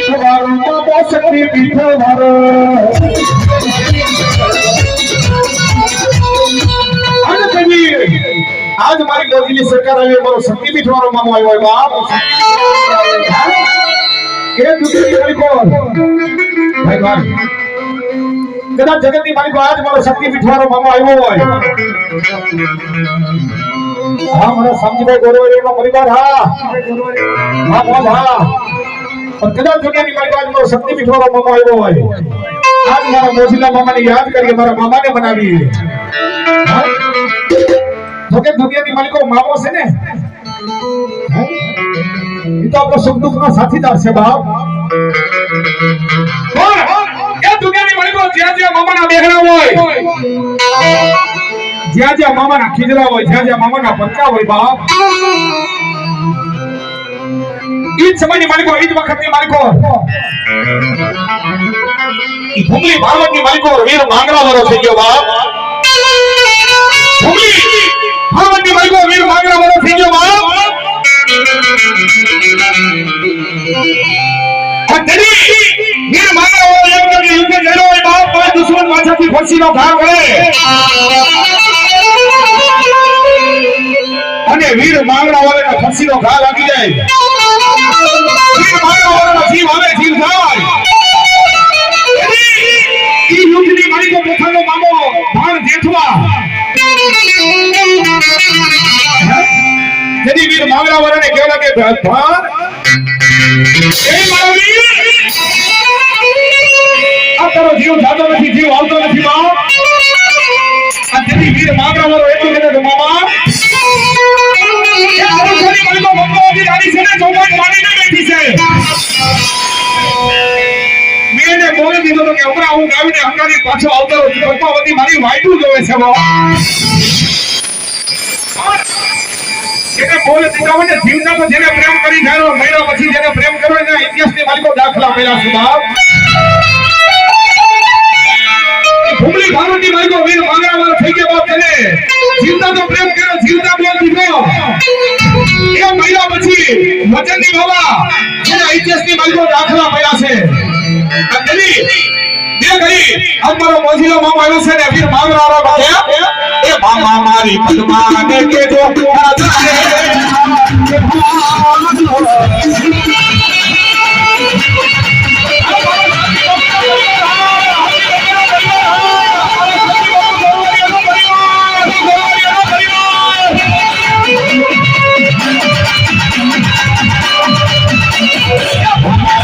शक्ति पीठ मारो आज मारी मोदी सरकार आई मारो शक्ति पीठ मारो मामो आयो बाप के दूसरी मारी को भाई बाप कदा जगत की मारी को आज मारो शक्ति पीठ मारो मामो आयो होय हां मारो समझी गोरवरे नो परिवार हां हां बोल हां और कदा दुनिया की मारी को आज मारो शक्ति पीठ मारो मामो आयो होय आज मारा मोजीला मामा ने याद करके मारा मामा ने बनावी हां तो के दुनिया की मालिको मामो से ने ये तो आपका सुख दुख का साथीदार से बाप और ये दुनिया की मालिको ज्या मामा ना बेहरा होय ज्या मामा ना खिजरा होय ज्या मामा ना पक्का होय बाप ઈ સમયની માલિકો ઈ વખતની માલિકો ઈ ભૂમલી ભાવતની માલિકો વીર માંગરા વાળો થઈ ગયો બાપ ભૂમલી ભાવતની માલિકો વીર માંગરા વાળો થઈ ગયો બાપ અંધરી વીર માંગરા વાળો એમ કે યુદ્ધ ગયો હોય બાપ કોઈ દુશ્મન પાછળથી ફસીનો ઘા કરે અને વીર માંગરા વાળાને ફસીનો ઘા લાગી જાય वीर मांगरा वाला जीव आवे जीव जाय ई युद्धनी मारी को पोथानो मामो भाण जेठवा जदी वीर मांगरा वाला ने केवला के भाण ए मारो वीर आ तारो जीव जातो નથી जीव આવતો નથી બાપ આ જદી વીર मांगरा वाला એટલું કહે તો મામા એ તારો ઘરી મારી કો ભગવાનની રાણી છે ને ચોમાટ મારીને બેઠી છે મેને બોલી દીધો તો કે હમણાં હું ગાવીને હંગારી પાછો આવતો છું પદ્માવતી મારી વાઈટું જોવે છે બો એને બોલે દીધા મને જીવના તો જેને પ્રેમ કરી જાયો મહિના પછી જેને પ્રેમ કરો એના ઇતિહાસની માલિકો દાખલા પહેલા છે બાપ ભૂમલી ભારતની માલિકો વીર માંગરા વાળો થઈ ગયો બાપ તેને જીવતા તો પ્રેમ કર્યો જીવતા બોલ દીધો એ મહિના પછી વચનની બાબા જેના ઇતિહાસની માલિકો દાખલા પહેલા છે અંજલિ દે ગઈ અમારો મોજીલો મામો આવ્યો છે ને વીર માંગરા વાળો બાપ એ મામા મારી પદ્મા ને કે જો